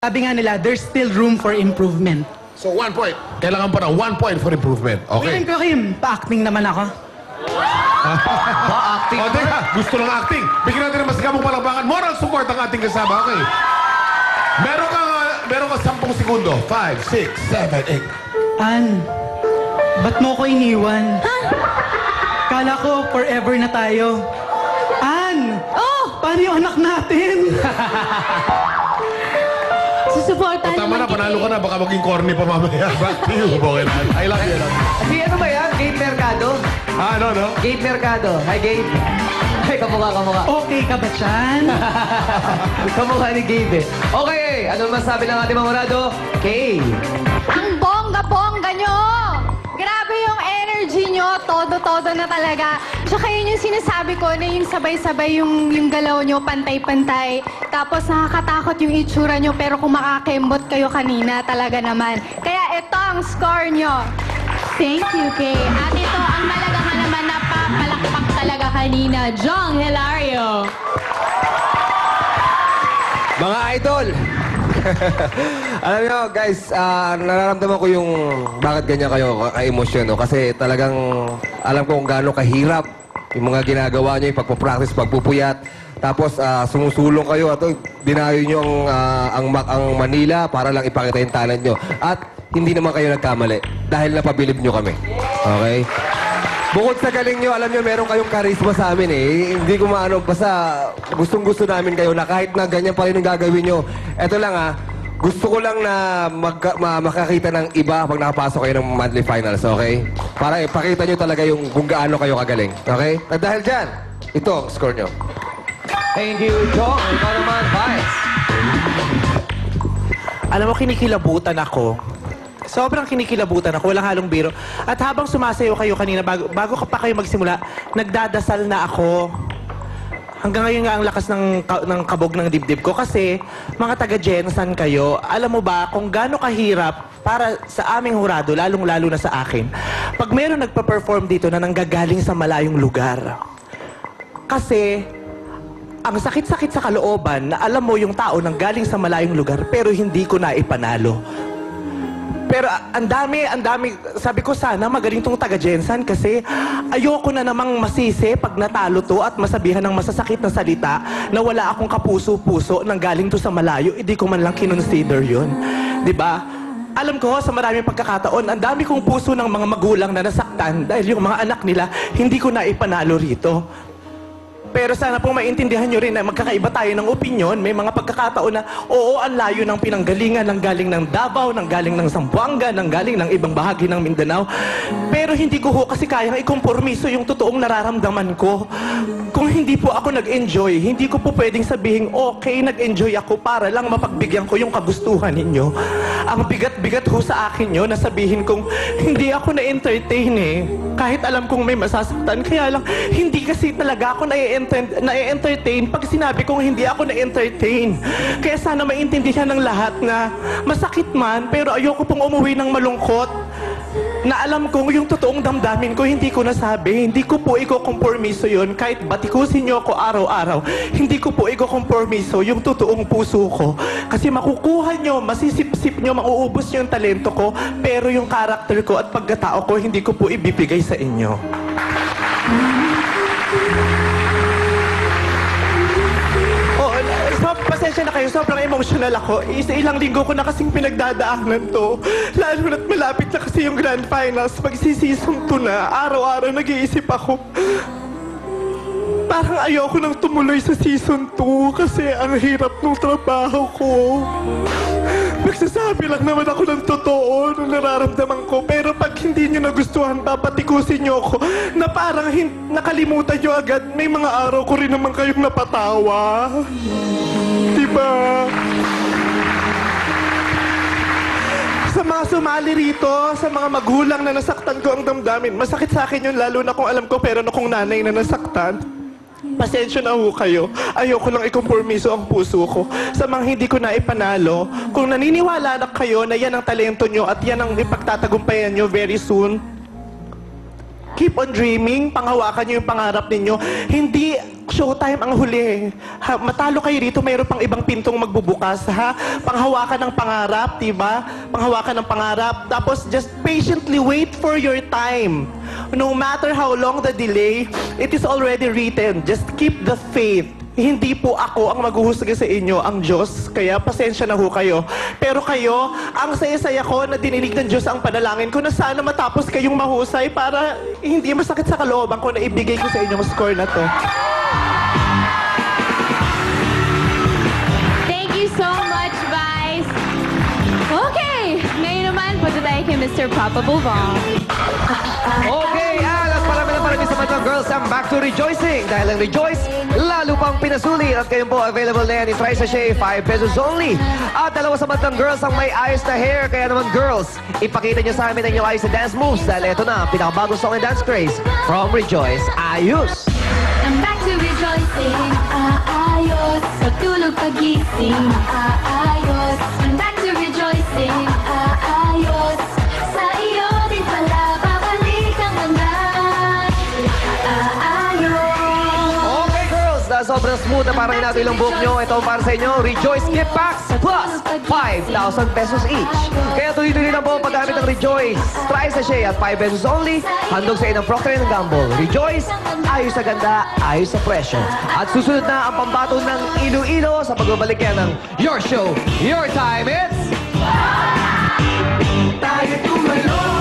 Sabi nga nila, there's still room for improvement. So 1 point. Kailangan pa ng 1 point for improvement. Okay. Willing ko, Kim, pa-acting naman ako. Pa-acting O, teka, gusto ng acting. Bigyan natin ng masigabong palakpakan. Moral support ang ating kasama. Okay. Meron ka 10 segundo. 5, 6, 7, 8. Ann, ba't mo ko iniwan? Kala ko forever na tayo. Ann! Oh! Paano yung anak natin? Susuportahan Tama na, naman panalo ka kita na. Baka maging corny pa mamaya. Back to you, Bokeh. I love you. Si ano ba yan? Gabe Mercado? Ano? Gabe Mercado. Hi, Gabe. Ay, kamukha. Okay ka ba, Chan? Kamukha ni Gabe eh. Okay, ano masabi ng ating mamorado? Kay. Ang bongga-bongga nyo! Grabe yung energy nyo, todo-todo na talaga. Tsaka yun yung sinasabi ko na yung sabay-sabay yung galaw nyo, pantay-pantay. Tapos nakakatakot yung itsura nyo, pero kung makakembot kayo kanina, talaga naman. Kaya ito ang score nyo. Thank you, Kay. At ito ang malaga naman na papalakpak talaga kanina, Jong Hilario. Mga idol! Alam nyo, guys, nararamdaman ko yung bakit ganyan kayo ka-emosyon, no? Kasi talagang alam ko kung gaano kahirap yung mga ginagawa nyo, yung pagpupractice, pagpupuyat. Tapos sumusulong kayo at dinayo nyo ang Manila para lang ipakita yung talent nyo. At hindi naman kayo nagkamali dahil napabilib nyo kami. Okay? Bukod sa galing nyo, alam nyo, meron kayong karisma sa amin eh. Hindi ko maano, basta gustong-gusto namin kayo na kahit na ganyan pa rin ang gagawin nyo. Eto lang gusto ko lang na makakita ng iba pag nakapasok kayo ng monthly finals, okay? Para ipakita nyo talaga yung kung gaano kayo kagaling, okay? At dahil dyan, ito ang score nyo. Thank you, Jong. Ikaw naman, Vice. Alam mo, kinikilabutan ako. Sobrang kinikilabutan ako, walang halong biro. At habang sumasayo kayo kanina, bago pa kayo magsimula, nagdadasal na ako. Hanggang ngayon nga ang lakas ng kabog ng dibdib ko. Kasi, mga taga-Jensan kayo, alam mo ba kung gaano kahirap para sa aming hurado, lalong-lalo na sa akin, pag meron nagpa-perform dito na nanggagaling sa malayong lugar. Kasi, ang sakit-sakit sa kalooban na alam mo yung tao nang galing sa malayong lugar pero hindi ko na ipanalo. Pero ang dami, sabi ko sana magaling tong taga-Jensan kasi ayoko na namang masisi pag natalo to at masabihan ng masasakit na salita na wala akong kapuso-puso nang galing to sa malayo, hindi ko man lang kinonsider yun. 'Di ba? Alam ko sa maraming pagkakataon, ang dami kong puso ng mga magulang na nasaktan dahil yung mga anak nila hindi ko na ipanalo rito. Pero sana pong maintindihan nyo rin na magkakaiba tayo ng opinyon. May mga pagkakataon na, oo, ang layo ng pinanggalingan, ng galing ng Davao, ng galing ng Zamboanga, ng galing ng ibang bahagi ng Mindanao. Pero hindi ko ho kasi kayang ikompormiso yung totoong nararamdaman ko. Kung hindi po ako nag-enjoy, hindi ko po pwedeng sabihin, okay, nag-enjoy ako para lang mapagbigyan ko yung kagustuhan ninyo. Ang bigat-bigat ho sa akin yun na sabihin kong hindi ako na-entertain eh. Kahit alam kong may masasaktan, kaya lang hindi kasi talaga ako na-entertain pag sinabi kong hindi ako na-entertain. Kaya sana maintindihan ng lahat na masakit man, pero ayoko pong umuwi ng malungkot. Na alam kong yung totoong damdamin ko, hindi ko nasabi. Hindi ko po iko-kompormiso yun. Kahit batikusin nyo ako araw-araw, hindi ko po iko-kompormiso yung totoong puso ko. Kasi makukuha nyo, masisip-sip nyo, mauubos nyo yung talento ko, pero yung karakter ko at pagkatao ko, hindi ko po ibibigay sa inyo. Pasensya na kayo, sobrang emotional ako. Ilang linggo ko na kasing pinagdadaanan to. Lalo na't malapit na kasi yung Grand Finals. Magsisisong to na. Araw-araw nag-iisip ako. Parang ayoko nang tumuloy sa season 2 kasi ang hirap ng trabaho ko. Nagsasabi lang naman ako ng totoo ng nararamdaman ko. Pero pag hindi nyo nagustuhan, papatikusin nyo ako na parang nakalimutan nyo agad. May mga araw ko rin naman kayong napatawa. Diba? Sa mga sumali rito, sa mga magulang na nasaktan ko ang damdamin, masakit sa akin yun lalo na kung alam ko pero akong nanay na nasaktan. Pasensya na ho kayo. Ayoko lang ikompormiso ang puso ko. Sa mga hindi ko na ipanalo, kung naniniwala na kayo na yan ang talento nyo at yan ang ipagtatagumpayan nyo very soon, keep on dreaming, panghawakan niyo yung pangarap ninyo. Hindi showtime ang huli. Ha, matalo kayo dito, mayroon pang ibang pintong magbubukas, ha? Panghawakan ng pangarap, diba? Panghawakan ng pangarap. Tapos, just patiently wait for your time. No matter how long the delay, it is already written. Just keep the faith. Hindi po ako ang maghuhusga sa inyo, ang Diyos. Kaya pasensya na ho kayo. Pero kayo, ang saya-saya ko na dinilig ng Diyos ang panalangin ko na sana matapos kayong mahusay para hindi masakit sa kalooban ko na ibigay ko sa inyo ang score na to. Thank you so much, Vice. Okay, ngayon naman, punta tayo kay Mr. Papa Bubong. Okay, alas parami sa mga girls ang back to rejoicing. Dahil ang rejoice, lalo pang pinasulit. At kayo po, available na yan in Tri Sachet, 5 pesos only. At dalawa sa mga girls ang may ayos na hair. Kaya naman girls, ipakita nyo sa amin ang inyong ayos na dance moves. Dahil ito na, pinakabagong song and dance craze from Rejoice. Ayos! I'm back to rejoicing, aayos. Pagtulog, pagising, aayos. I'm back to rejoicing, aayos. Sa iyo din pala, babalik ang ganda, aayos. Okay girls, dahil sobrang smooth na parang hinabi ilang buhok nyo, ito ang para sa inyo, Rejoice Gift Packs plus 5,000 pesos each. Kaya tuloy-tuloy na po ang paggamit ng Rejoice. Try Sachet at 5 pesos only. Handog sa inyo ng Procter & Gamble. Rejoice, ayos sa ganda, ayos sa presyo. At susunod na ang pambato ng Iloilo sa pagbabalik yan ng Your Show, Your Time, it's... Tayo tumalo.